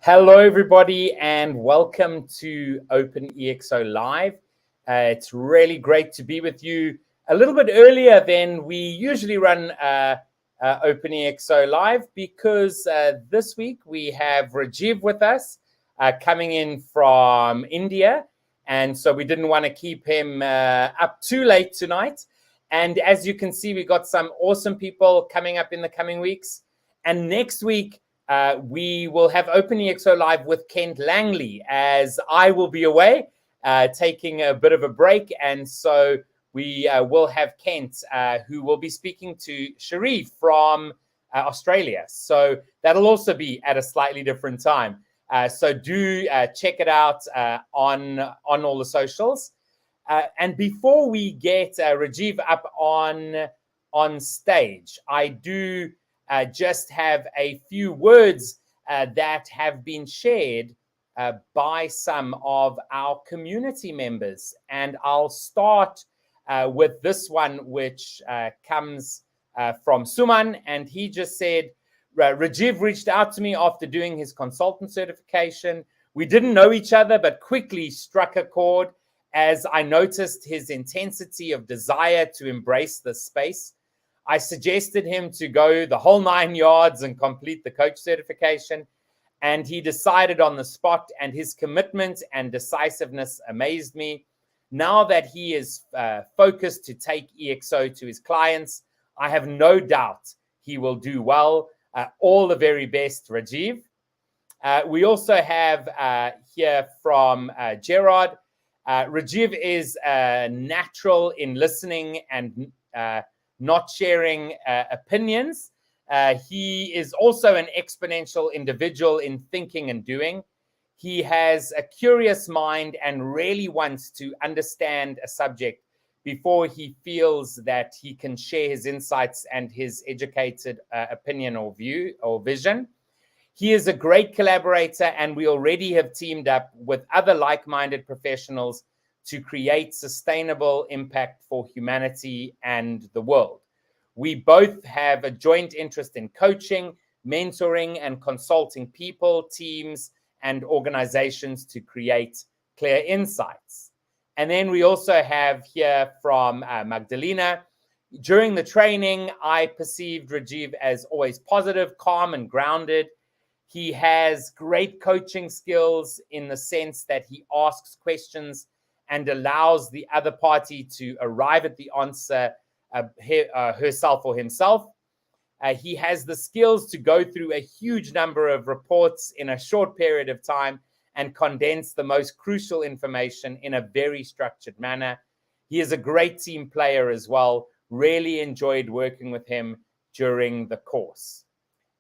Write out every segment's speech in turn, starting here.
Hello, everybody, and welcome to OpenExO Live. It's really great to be with you a little bit earlier than we usually run OpenExO Live, because this week we have Rajiv with us coming in from India. And so we didn't want to keep him up too late tonight. And as you can see, we got some awesome people coming up in the coming weeks. And next week, we will have OpenExO Live with Kent Langley, as I will be away, taking a bit of a break. And so we will have Kent, who will be speaking to Sharif from Australia. So that'll also be at a slightly different time. So do check it out on all the socials. And before we get Rajiv up on stage, I do just have a few words that have been shared by some of our community members. And I'll start with this one, which comes from Suman. And he just said, Rajiv reached out to me after doing his consultant certification. We didn't know each other, but quickly struck a chord as I noticed his intensity of desire to embrace this space. I suggested him to go the whole 9 yards and complete the coach certification, and he decided on the spot, and his commitment and decisiveness amazed me. Now that he is focused to take EXO to his clients, I have no doubt he will do well. All the very best, Rajiv. We also have here from Gerard. Rajiv is natural in listening and not sharing opinions. He is also an exponential individual in thinking and doing. He has a curious mind and really wants to understand a subject before he feels that he can share his insights and his educated opinion or view or vision. He is a great collaborator, and we already have teamed up with other like-minded professionals to create sustainable impact for humanity and the world. We both have a joint interest in coaching, mentoring, and consulting people, teams, and organizations to create clear insights. And then we also have here from Magdalena. During the training, I perceived Rajiv as always positive, calm, and grounded. He has great coaching skills in the sense that he asks questions and allows the other party to arrive at the answer herself or himself. He has the skills to go through a huge number of reports in a short period of time and condense the most crucial information in a very structured manner. He is a great team player as well. Really enjoyed working with him during the course.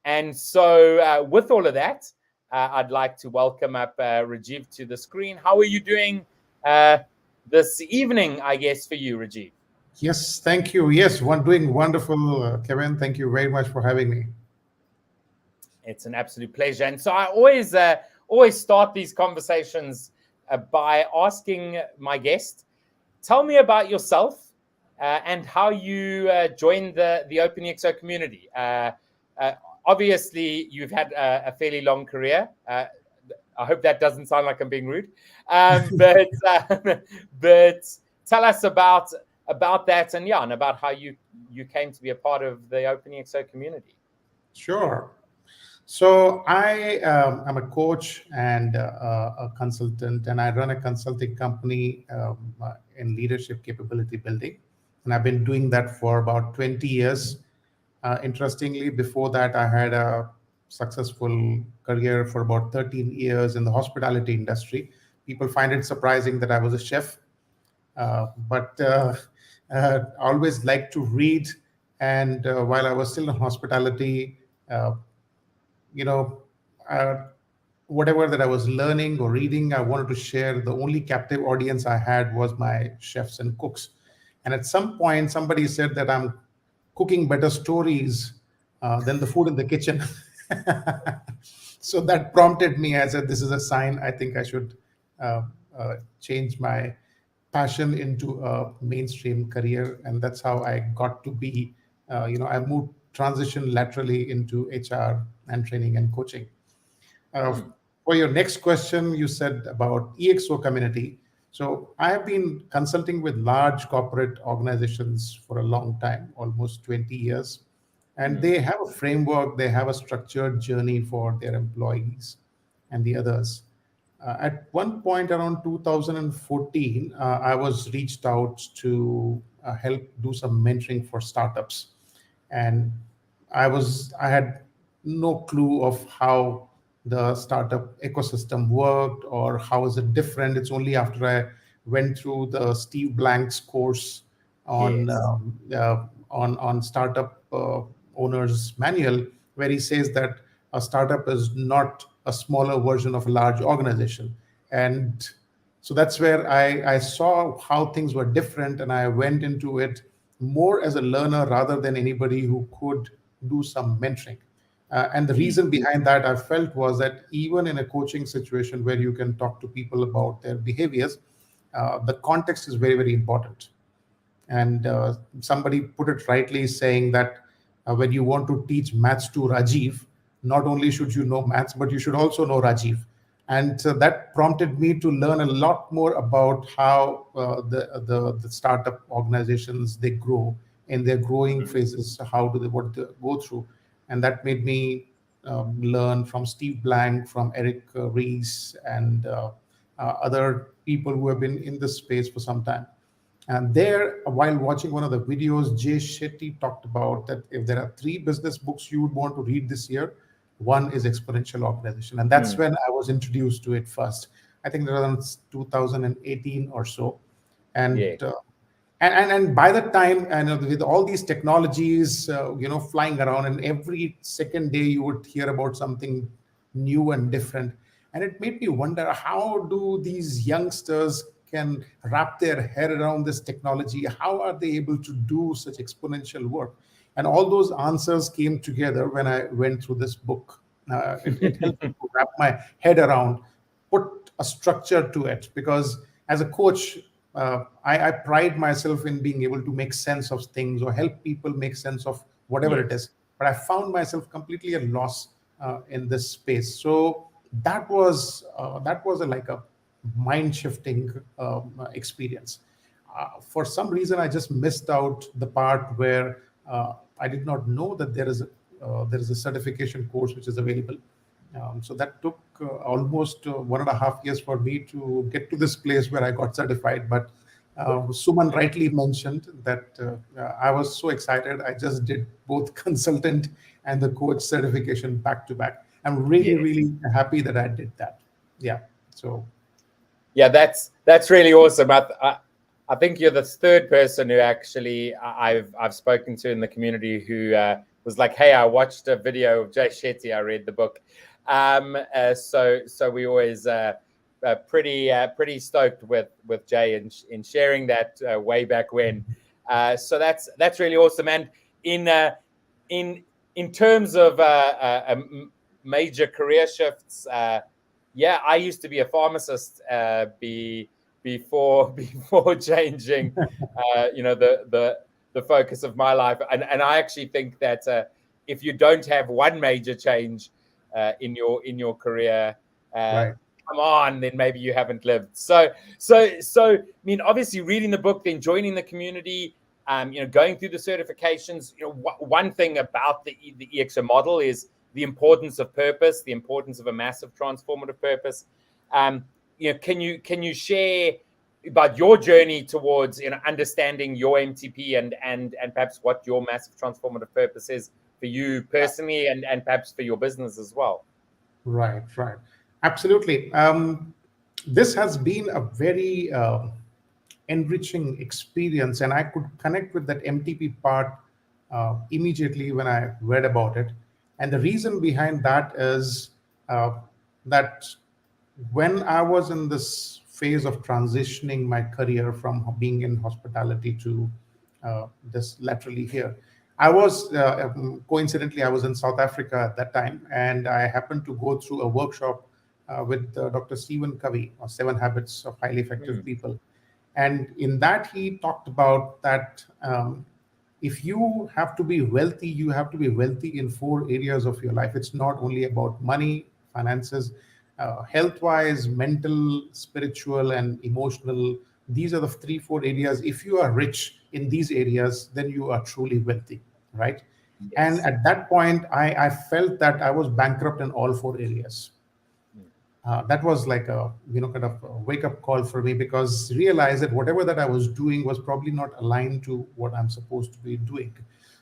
And so with all of that, I'd like to welcome up Rajiv to the screen. How are you doing this evening, I guess, for you, Rajiv? Yes, thank you. Yes, doing wonderful, Kevin. Thank you very much for having me. It's an absolute pleasure. And so I always start these conversations by asking my guest, tell me about yourself and how you joined the OpenExO community. Obviously, you've had a fairly long career. I hope that doesn't sound like I'm being rude. But tell us about that and about how you came to be a part of the OpenExO community. Sure. So I am a coach and a consultant, and I run a consulting company in leadership capability building. And I've been doing that for about 20 years. Interestingly, before that, I had a successful career for about 13 years in the hospitality industry. People find it surprising that I was a chef, but I always liked to read. And while I was still in hospitality, whatever that I was learning or reading, I wanted to share. The only captive audience I had was my chefs and cooks. And at some point, somebody said that I'm cooking better stories than the food in the kitchen. So that prompted me. I said, this is a sign. I think I should uh, change my passion into a mainstream career. And that's how I got to be, I moved, transition laterally into HR and training and coaching. Uh, Mm. for your next question, you said about EXO community. So I have been consulting with large corporate organizations for a long time, almost 20 years. And Mm. they have a framework, they have a structured journey for their employees and the others. At one point around 2014, I was reached out to help do some mentoring for startups, and I had no clue of how the startup ecosystem worked or how is it different. It's only after I went through the Steve Blank's course on Yes. on startup owners manual, where he says that a startup is not a smaller version of a large organization. And so that's where I saw how things were different, and I went into it more as a learner rather than anybody who could do some mentoring. And the Mm. reason behind that I felt was that even in a coaching situation where you can talk to people about their behaviors, the context is very, very important. And somebody put it rightly, saying that when you want to teach maths to Rajiv, not only should you know maths, but you should also know Rajiv. And that prompted me to learn a lot more about how the startup organizations, they grow in their growing Mm. phases. How do they, what they go through? And that made me learn from Steve Blank, from Eric Ries, and other people who have been in this space for some time. And there, while watching one of the videos, Jay Shetty talked about that if there are three business books you would want to read this year, one is Exponential Organization. And that's Mm. when I was introduced to it first. I think around 2018 or so. And Yeah. and by the time, and with all these technologies flying around, and every second day you would hear about something new and different, and it made me wonder, how do these youngsters can wrap their head around this technology? How are they able to do such exponential work? And all those answers came together when I went through this book. It helped me to wrap my head around, put a structure to it, because as a coach, I pride myself in being able to make sense of things or help people make sense of whatever it Yes. is. But I found myself completely at loss in this space. So that was like a mind shifting experience. For some reason, I just missed out the part where I did not know that there is a certification course which is available. So that took almost 1.5 years for me to get to this place where I got certified. But Suman rightly mentioned that I was so excited. I just did both consultant and the coach certification back to back. I'm really, Yes. really happy that I did that. Yeah. So, Yeah, that's really awesome. I think you're the third person who actually I've spoken to in the community who was like, "Hey, I watched a video of Jay Shetty. I read the book." So we always pretty stoked with Jay in sharing that way back when. So that's really awesome. And in in in terms of major career shifts. Yeah, I used to be a pharmacist before before changing, the focus of my life, and I actually think that if you don't have one major change in your career, uh, right. come on, then maybe you haven't lived. So I mean, obviously, reading the book, then joining the community. Going through the certifications. One thing about the EXO model is the importance of purpose, the importance of a massive transformative purpose. Can you share about your journey towards understanding your MTP and perhaps what your massive transformative purpose is for you personally and perhaps for your business as well? Right, right. Absolutely. This has been a very enriching experience, and I could connect with that MTP part immediately when I read about it. And the reason behind that is that when I was in this phase of transitioning my career from being in hospitality to this laterally here, I was coincidentally I was in South Africa at that time, and I happened to go through a workshop with Dr. Stephen Covey, or Seven Habits of Highly Effective People, and in that he talked about that if you have to be wealthy, you have to be wealthy in four areas of your life. It's not only about money, finances, health-wise, mental, spiritual, and emotional. These are the three, four areas. If you are rich in these areas, then you are truly wealthy, right? And Yes. at that point, I felt that I was bankrupt in all four areas. That was like a kind of a wake up call for me, because realized that whatever that I was doing was probably not aligned to what I'm supposed to be doing.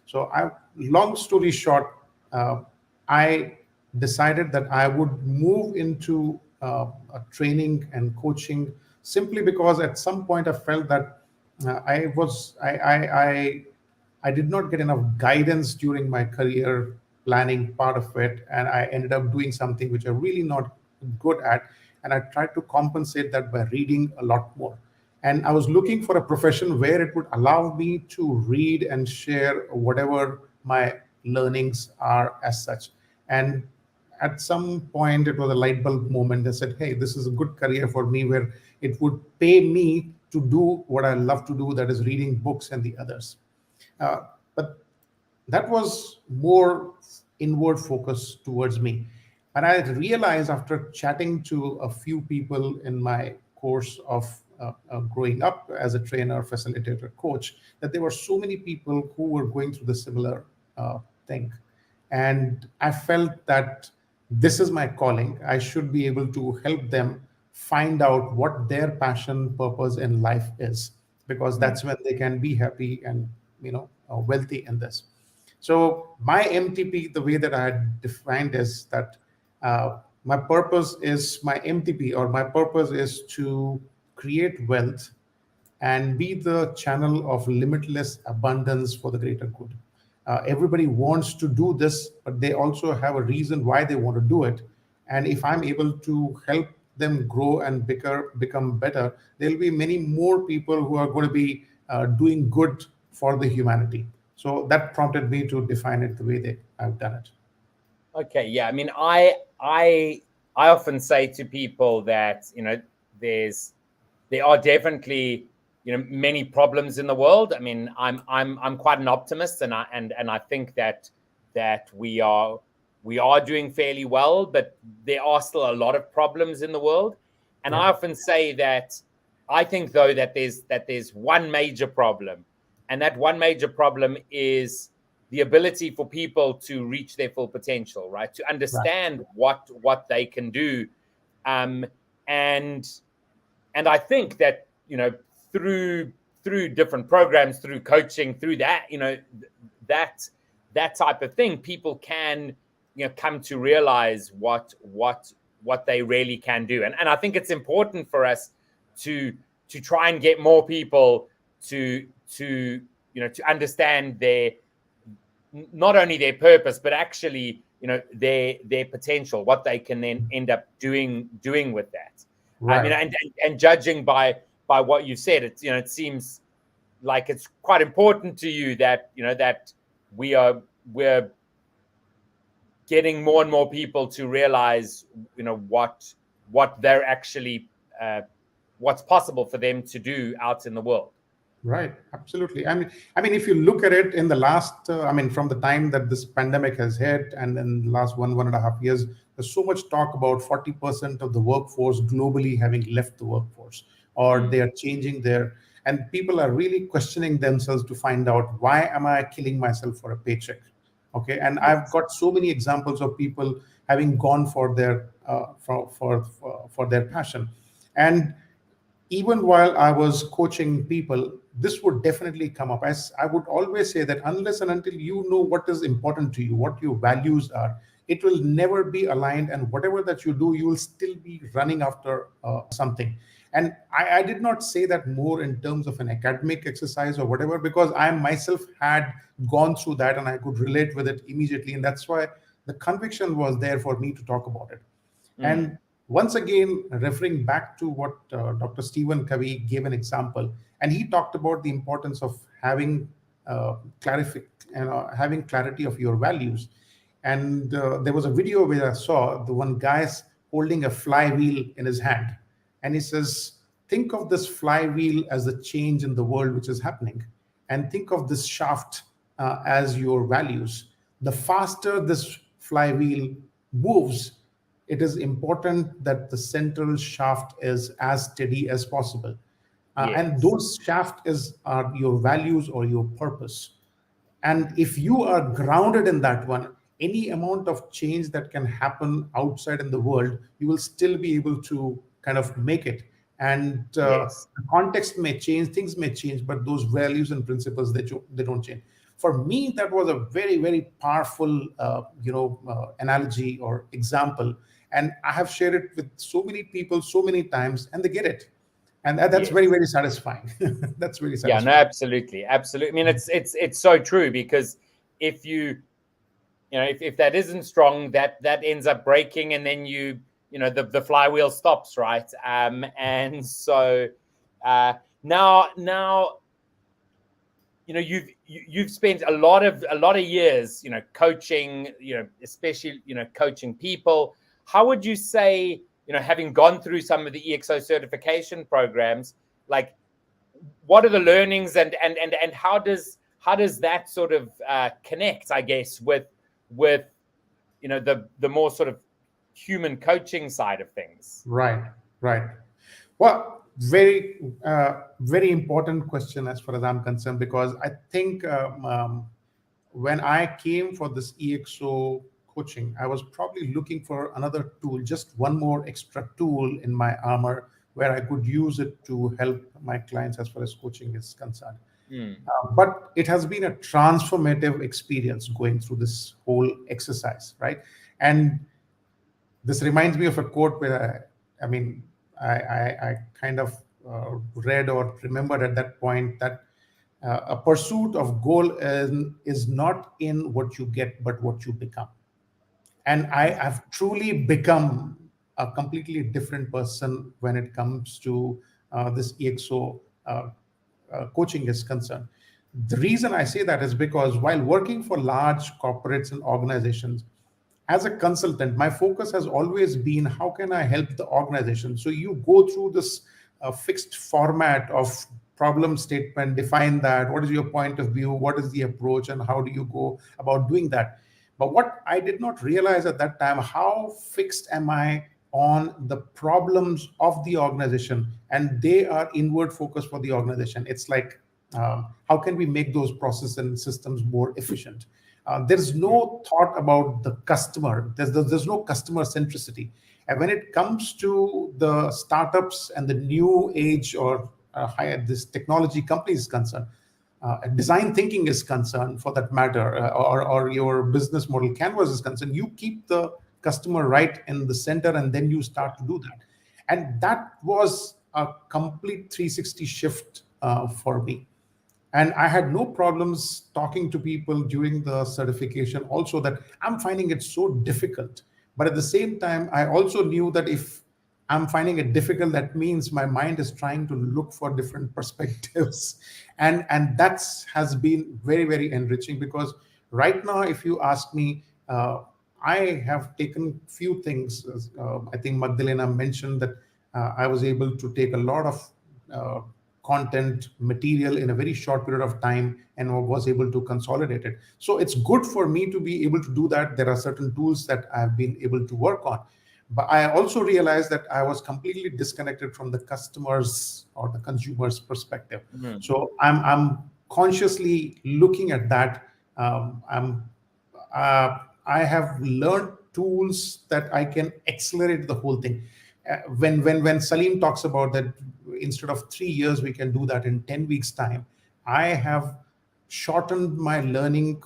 So long story short, uh, I decided that I would move into a training and coaching, simply because at some point I felt that I did not get enough guidance during my career planning part of it, and I ended up doing something which I'm really not good at. And I tried to compensate that by reading a lot more. And I was looking for a profession where it would allow me to read and share whatever my learnings are as such. And at some point, it was a light bulb moment that said, hey, this is a good career for me, where it would pay me to do what I love to do, that is reading books and the others. But that was more inward focus towards me. And I realized after chatting to a few people in my course of growing up as a trainer, facilitator, coach, that there were so many people who were going through the similar thing. And I felt that this is my calling. I should be able to help them find out what their passion, purpose in life is, because that's when they can be happy and wealthy in this. So my MTP, the way that I had defined is that my purpose is my MTP, or my purpose is to create wealth and be the channel of limitless abundance for the greater good. Everybody wants to do this, but they also have a reason why they want to do it. And if I'm able to help them grow and become better, there'll be many more people who are going to be doing good for the humanity. So that prompted me to define it the way that I've done it. Okay, yeah. I mean, I often say to people that there are definitely many problems in the world. I mean, I'm quite an optimist, and I think that we are doing fairly well, but there are still a lot of problems in the world. And I Yeah, often say that I think, though, that there's one major problem, and that one major problem is the ability for people to reach their full potential, right? To right, understand what they can do, um, and and I think that through different programs, through coaching, through that that that type of thing, people can come to realize what they really can do, and I think it's important for us to try and get more people to understand their, not only their purpose, but actually their potential, what they can then end up doing with that. I mean, right, and judging by what you said, it seems like it's quite important to you that that we're getting more and more people to realize what they're actually what's possible for them to do out in the world. right. Absolutely. I mean, if you look at it in the last, from the time that this pandemic has hit, and in the last 1.5 years, there's so much talk about 40% of the workforce globally having left the workforce, or Mm. they are changing their, and people are really questioning themselves to find out, why am I killing myself for a paycheck? Okay, and I've Yes. got so many examples of people having gone for their for their passion. And even while I was coaching people, this would definitely come up. As I would always say, that unless and until you know what is important to you, what your values are, it will never be aligned. And whatever that you do, you will still be running after something. And I did not say that more in terms of an academic exercise or whatever, because I myself had gone through that and I could relate with it immediately. And that's why the conviction was there for me to talk about it. Mm. And once again, referring back to what Dr. Stephen Covey gave an example, and he talked about the importance of having having clarity of your values. And there was a video where I saw the one guy's holding a flywheel in his hand, and he says, think of this flywheel as the change in the world which is happening, and think of this shaft as your values. The faster this flywheel moves, it is important that the central shaft is as steady as possible. And Yes. those shaft are your values or your purpose. And if you are grounded in that one, any amount of change that can happen outside in the world, you will still be able to kind of make it. And Yes. the context may change, things may change, but those values and principles, they don't change. For me, that was a very, very powerful analogy or example. And I have shared it with so many people so many times, and they get it. And that's very, Yes. very satisfying. That's very Yeah, no, satisfying. absolutely. Absolutely. I mean, it's so true, because if if that isn't strong, that ends up breaking, and then the flywheel stops, right? And so now you've spent a lot of years coaching, especially coaching people. How would you say, having gone through some of the EXO certification programs, like, what are the learnings, and how does that sort of connect, I guess, with the more sort of human coaching side of things? Right, right. Well, very important question as far as I'm concerned, because I think when I came for this EXO coaching, I was probably looking for another tool, just one more extra tool in my armor where I could use it to help my clients as far as coaching is concerned. Mm. But it has been a transformative experience going through this whole exercise, right? And this reminds me of a quote where I kind of read or remembered at that point that a pursuit of goal is not in what you get, but what you become. And I have truly become a completely different person when it comes to this EXO coaching is concerned. The reason I say that is because while working for large corporates and organizations, as a consultant, my focus has always been how can I help the organization? So you go through this fixed format of problem statement, define that, what is your point of view, what is the approach, and how do you go about doing that? But what I did not realize at that time, how fixed am I on the problems of the organization, and they are inward focus for the organization. It's like, how can we make those processes and systems more efficient? There's no thought about the customer. There's no customer centricity. And when it comes to the startups and the new age or this technology company is concerned, design thinking is concerned, for that matter, or your business model canvas is concerned, you keep the customer right in the center, and then you start to do that. And that was a complete 360 shift for me. And I had no problems talking to people during the certification also that I'm finding it so difficult. But at the same time, I also knew that if I'm finding it difficult, that means my mind is trying to look for different perspectives. And that's has been very, very enriching, because right now, if you ask me, I have taken few things. I think Magdalena mentioned that I was able to take a lot of content material in a very short period of time and was able to consolidate it. So it's good for me to be able to do that. There are certain tools that I've been able to work on. But I also realized that I was completely disconnected from the customers or the consumer's perspective. Mm. So I'm consciously looking at that. I have learned tools that I can accelerate the whole thing. When Salim talks about that, instead of 3 years, we can do that in 10 weeks time. I have shortened my learning,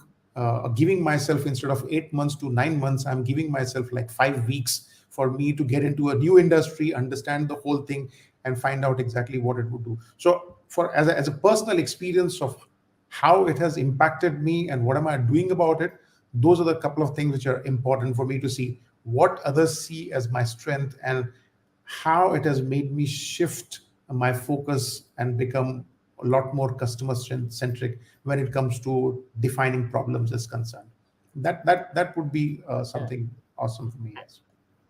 giving myself, instead of 8 months to 9 months, I'm giving myself like 5 weeks for me to get into a new industry, understand the whole thing, and find out exactly what it would do. So as a personal experience of how it has impacted me and what am I doing about it, those are the couple of things which are important for me to see what others see as my strength, and how it has made me shift my focus and become a lot more customer centric when it comes to defining problems is concerned. That would be something awesome for me. Yes.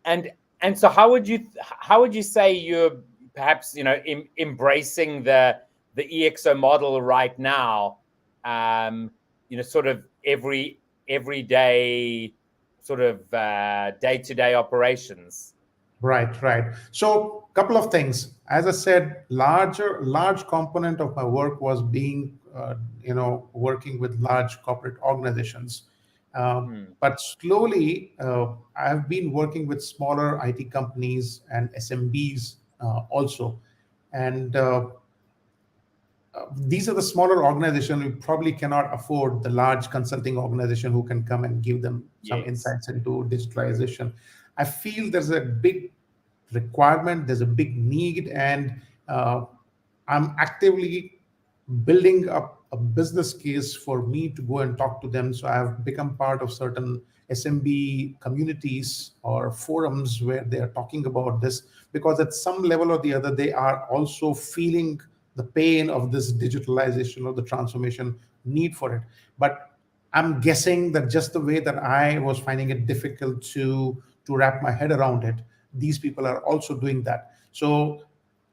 And so how would you say you're perhaps embracing the ExO model right now? Sort of everyday sort of day-to-day operations. Right. So, couple of things. As I said, large component of my work was being, working with large corporate organizations. But slowly, I have been working with smaller IT companies and SMBs also, and these are the smaller organizations who probably cannot afford the large consulting organization who can come and give them some Yes. insights into digitalization. I feel there's a big requirement, there's a big need, and I'm actively building up a business case for me to go and talk to them. So I've become part of certain SMB communities or forums where they are talking about this, because at some level or the other, they are also feeling the pain of this digitalization or the transformation need for it. But I'm guessing that just the way that I was finding it difficult to wrap my head around it, these people are also doing that. So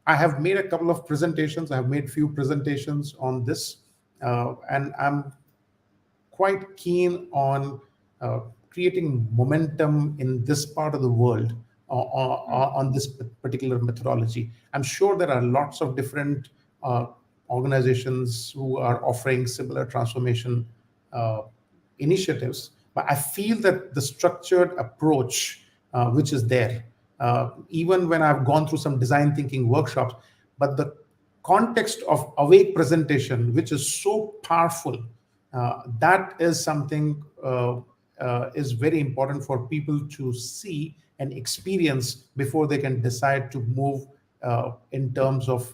I have made a couple of presentations. I have made few presentations on this, and I'm quite keen on creating momentum in this part of the world on this particular methodology. I'm sure there are lots of different organizations who are offering similar transformation initiatives, but I feel that the structured approach, which is there, even when I've gone through some design thinking workshops, but the context of awake presentation, which is so powerful, that is something is very important for people to see and experience before they can decide to move in terms of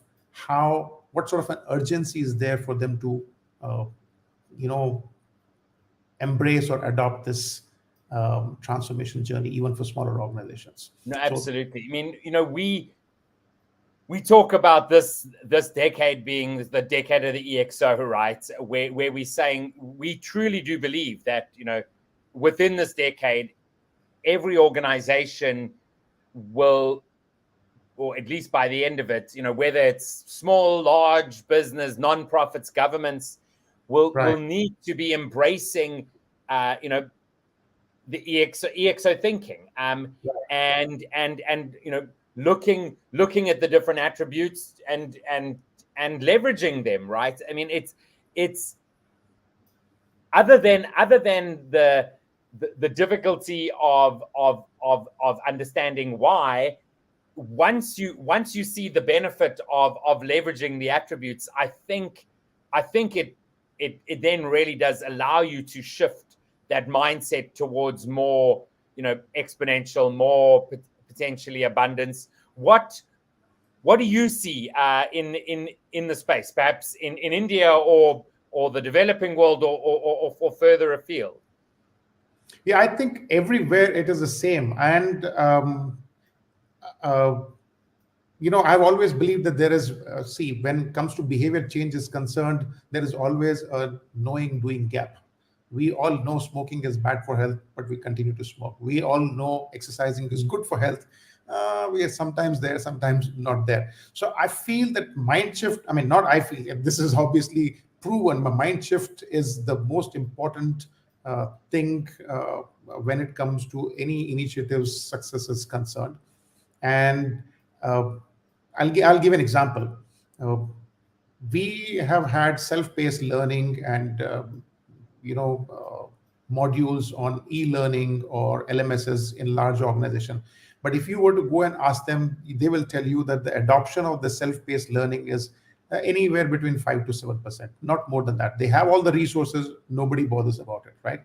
what sort of an urgency is there for them to uh, you know embrace or adopt this transformation journey, even for smaller organizations. No, So absolutely. I mean, we talk about this decade being the decade of the ExO, right? Where we're saying we truly do believe that within this decade, every organization will, or at least by the end of it, whether it's small, large business, non-profits, governments, will right, need to be embracing, the ExO thinking, and looking at the different attributes and leveraging them, right? I mean, it's other than the difficulty of understanding why. Once you see the benefit of leveraging the attributes, I think it then really does allow you to shift that mindset towards more exponential, more potentially abundance. What do you see in the space, perhaps in India or the developing world, or further afield? yeah, I think everywhere it is the same. And uh, I've always believed that there is, see, when it comes to behavior change is concerned, there is always a knowing doing gap. We all know smoking is bad for health, but we continue to smoke. We all know exercising is good for health. We are sometimes there, sometimes not there. So I feel that mind shift, I mean, not I feel, this is obviously proven, but mind shift is the most important thing when it comes to any initiative's success is concerned. And uh, I'll give an example. Uh, we have had self-paced learning and modules on e-learning or LMSs in large organization. But if you were to go and ask them, they will tell you that the adoption of the self-paced learning is anywhere between 5 to 7%, not more than that. They have all the resources, nobody bothers about it, right?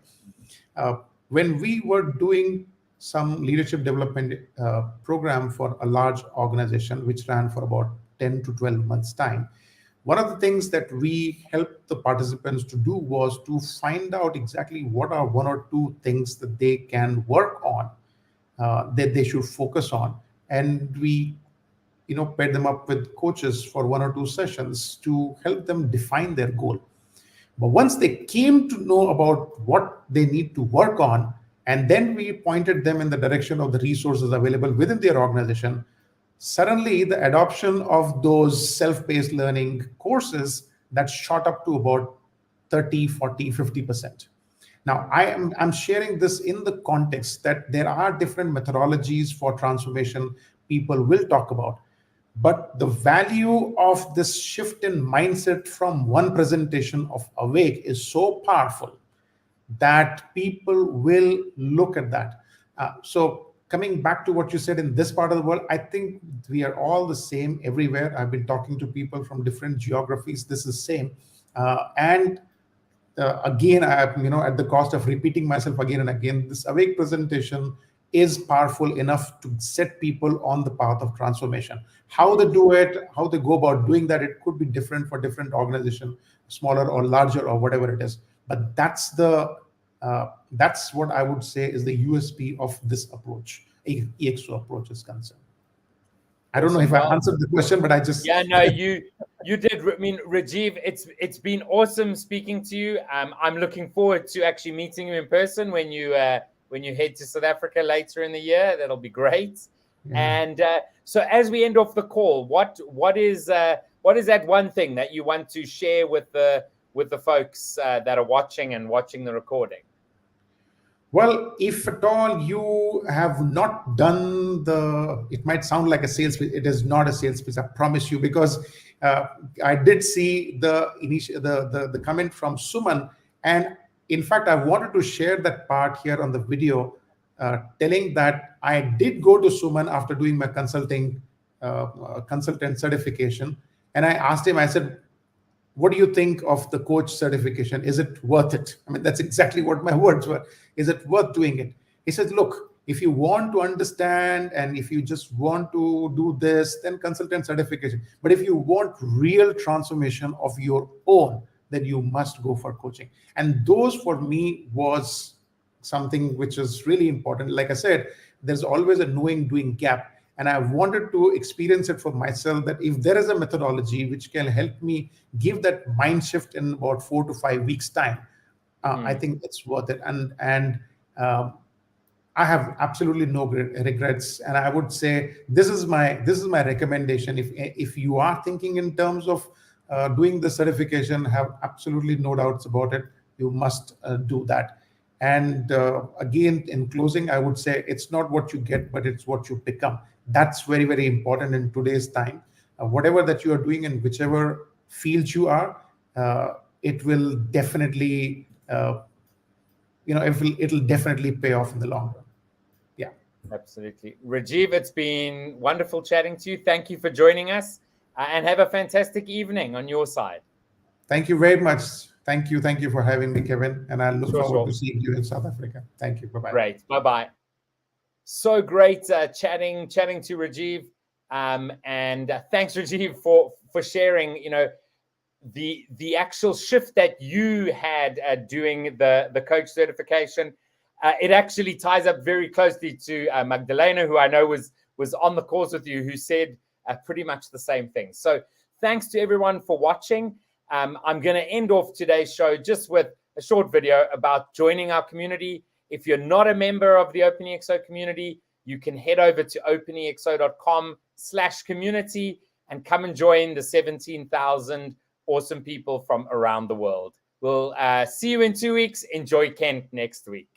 When we were doing some leadership development program for a large organization, which ran for about 10 to 12 months time, one of the things that we helped the participants to do was to find out exactly what are one or two things that they can work on, that they should focus on. And we paired them up with coaches for 1 or 2 sessions to help them define their goal. But once they came to know about what they need to work on, and then we pointed them in the direction of the resources available within their organization, suddenly the adoption of those self-paced learning courses that shot up to about 30, 40, 50%. Now, I'm sharing this in the context that there are different methodologies for transformation people will talk about. But the value of this shift in mindset from one presentation of Awake is so powerful that people will look at that. So coming back to what you said in this part of the world, I think we are all the same everywhere. I've been talking to people from different geographies. This is same. And again, at the cost of repeating myself again and again, this Awake presentation is powerful enough to set people on the path of transformation. How they do it, how they go about doing that, it could be different for different organizations, smaller or larger or whatever it is. But that's what I would say is the USP of this approach, ExO approach is concerned. I don't know if I answered the question, but I just you did. I mean, Rajiv, it's been awesome speaking to you. I'm looking forward to actually meeting you in person when you head to South Africa later in the year. That'll be great. Yeah. And so, as we end off the call, what is that one thing that you want to share with the folks that are watching the recording? Well, if at all you have not done it might sound like a sales pitch. It is not a sales pitch, I promise you, because I did see the comment from Suman, and in fact, I wanted to share that part here on the video, telling that I did go to Suman after doing my consultant certification, and I asked him. I said, what do you think of the coach certification? Is it worth it? I mean, that's exactly what my words were. Is it worth doing it? He said, look, if you want to understand and if you just want to do this, then consultant certification. But if you want real transformation of your own, then you must go for coaching. And those for me was something which is really important. Like I said, there's always a knowing doing gap. And I wanted to experience it for myself, that if there is a methodology which can help me give that mind shift in about 4 to 5 weeks time, I think it's worth it. And I have absolutely no regrets. And I would say this is my recommendation. If you are thinking in terms of doing the certification, have absolutely no doubts about it. You must do that. And again, in closing, I would say it's not what you get, but it's what you become. That's very, very important in today's time. Whatever that you are doing in whichever field you are, it will definitely, it'll definitely pay off in the long run. Yeah, absolutely. Rajiv, it's been wonderful chatting to you. Thank you for joining us, and have a fantastic evening on your side. Thank you very much. Thank you for having me, Kevin. And I look forward to seeing you in South Africa. Thank you. Bye-bye. Great. Bye-bye. So great chatting to Rajiv, and thanks, Rajiv, for sharing. The actual shift that you had doing the coach certification. It actually ties up very closely to Magdalena, who I know was on the course with you, who said pretty much the same thing. So thanks to everyone for watching. I'm going to end off today's show just with a short video about joining our community. If you're not a member of the OpenExO community, you can head over to openexo.com/community and come and join the 17,000 awesome people from around the world. We'll see you in 2 weeks. Enjoy Kent next week.